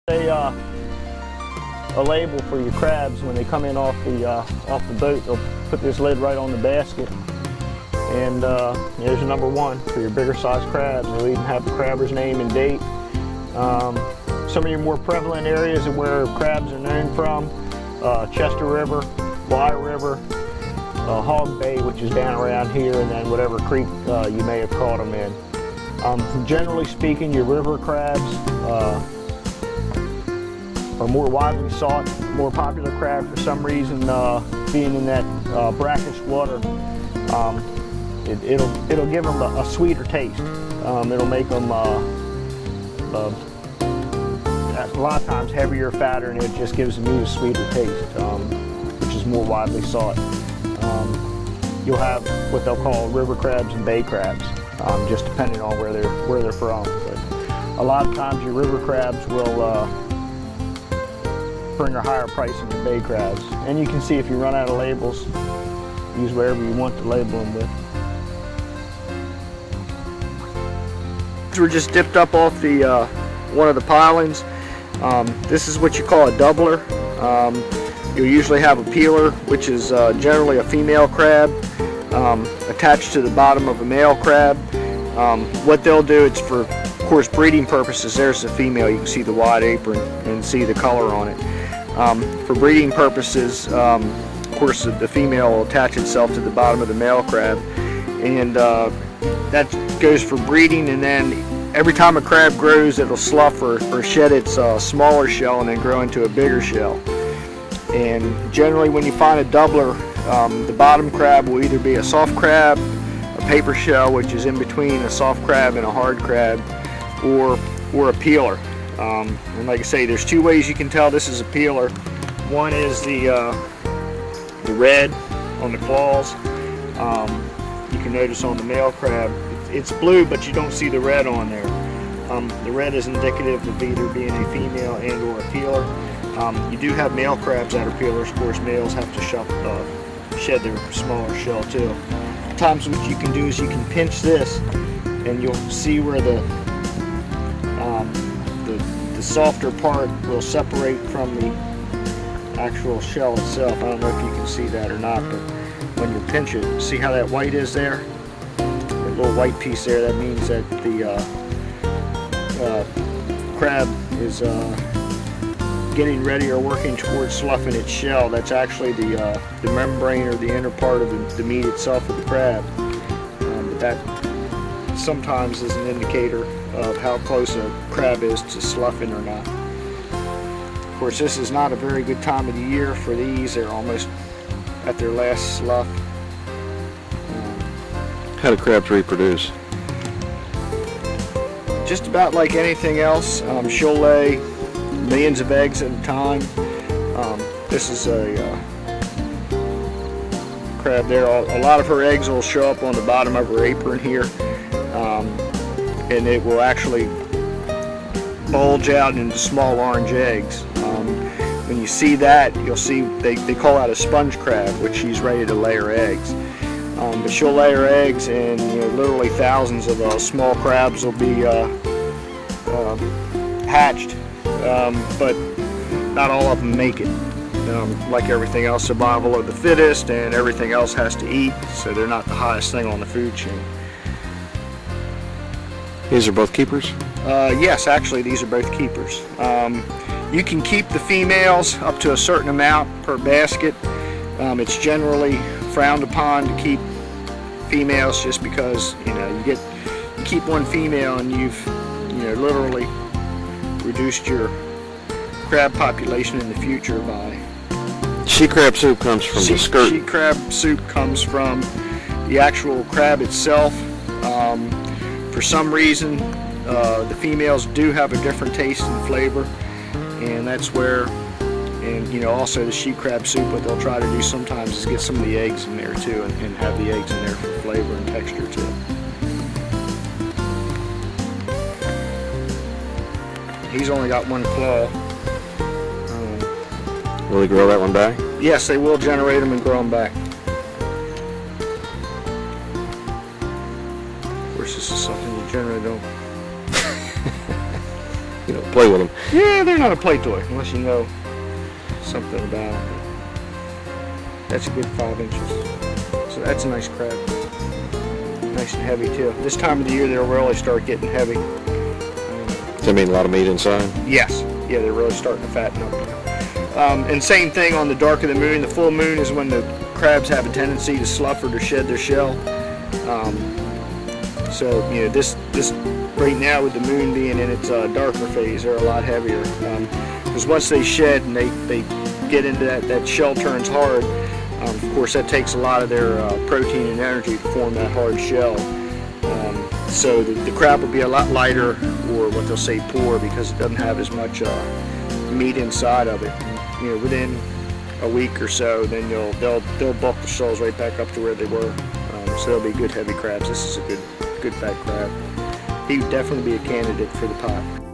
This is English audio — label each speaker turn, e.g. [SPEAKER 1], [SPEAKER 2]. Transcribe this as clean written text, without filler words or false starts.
[SPEAKER 1] A label for your crabs when they come in off the boat. They'll put this lid right on the basket, and there's your number one for your bigger size crabs. They'll even have the crabber's name and date. Some of your more prevalent areas of where crabs are known from: Chester River, Wye River, Hog Bay, which is down around here, and then whatever creek you may have caught them in. Generally speaking, your river crabs are more widely sought, more popular crab for some reason, being in that brackish water. It'll give them a sweeter taste. It'll make them a lot of times heavier, fatter, and it just gives the meat a sweeter taste, which is more widely sought. You'll have what they'll call river crabs and bay crabs, just depending on where they're from. But a lot of times your river crabs will bring a higher price than your bay crabs. And you can see if you run out of labels, use wherever you want to label them with. We're just dipped up off the one of the pilings. This is what you call a doubler. You'll usually have a peeler, which is generally a female crab, attached to the bottom of a male crab. What they'll do, it's for, of course, breeding purposes. There's the female. You can see the wide apron and see the color on it. For breeding purposes, of course, the female will attach itself to the bottom of the male crab, and that goes for breeding. And then every time a crab grows, it'll slough or shed its smaller shell and then grow into a bigger shell. And generally, when you find a doubler, the bottom crab will either be a soft crab, a paper shell, which is in between a soft crab and a hard crab, or a peeler. And like I say, there's two ways you can tell this is a peeler. One is the red on the claws. You can notice on the male crab, it's blue, but you don't see the red on there. The red is indicative of either being a female and or a peeler. You do have male crabs that are peelers. Of course, males have to shed their smaller shell too. Sometimes what you can do is you can pinch this, and you'll see where the softer part will separate from the actual shell itself. I don't know if you can see that or not, but when you pinch it, see how that white is there? That little white piece there, that means that the crab is getting ready or working towards sloughing its shell. That's actually the membrane or the inner part of the meat itself of the crab. But that sometimes is an indicator of how close a crab is to sloughing or not. Of course, this is not a very good time of the year for these. They're almost at their last slough.
[SPEAKER 2] How do crabs reproduce?
[SPEAKER 1] Just about like anything else. She'll lay millions of eggs at a time. This is a crab there. A lot of her eggs will show up on the bottom of her apron here. And it will actually bulge out into small orange eggs. When you see that, you'll see they call that a sponge crab, which she's ready to lay her eggs. But she'll lay her eggs, and literally thousands of small crabs will be hatched, but not all of them make it. Like everything else, survival of the fittest, and everything else has to eat, so they're not the highest thing on the food chain.
[SPEAKER 2] These are both keepers?
[SPEAKER 1] Yes, actually these are both keepers. You can keep the females up to a certain amount per basket. It's generally frowned upon to keep females, just because you keep one female and you've literally reduced your crab population in the future by.
[SPEAKER 2] She crab soup comes from the skirt.
[SPEAKER 1] She crab soup comes from the actual crab itself. For some reason, the females do have a different taste and flavor, and that's where, and also the she crab soup, what they'll try to do sometimes is get some of the eggs in there too, and have the eggs in there for flavor and texture too. He's only got one claw.
[SPEAKER 2] Will he grow that one back?
[SPEAKER 1] Yes, they will generate them and grow them back. Of course, this is something you generally don't
[SPEAKER 2] play with them.
[SPEAKER 1] Yeah, they're not a play toy unless you know something about them. That's a good 5 inches. So that's a nice crab. Nice and heavy too. This time of the year they'll really start getting heavy.
[SPEAKER 2] Does that mean a lot of meat inside?
[SPEAKER 1] Yes. Yeah, they're really starting to fatten up now. And same thing on the dark of the moon. The full moon is when the crabs have a tendency to slough or to shed their shell. So this right now with the moon being in its darker phase, they're a lot heavier. Because once they shed and they get into that shell turns hard. Of course, that takes a lot of their protein and energy to form that hard shell. So the crab will be a lot lighter, or what they'll say poor, because it doesn't have as much meat inside of it. Within a week or so, then they'll bulk the shells right back up to where they were. So they'll be good heavy crabs. This is a good fat crab. He would definitely be a candidate for the pot.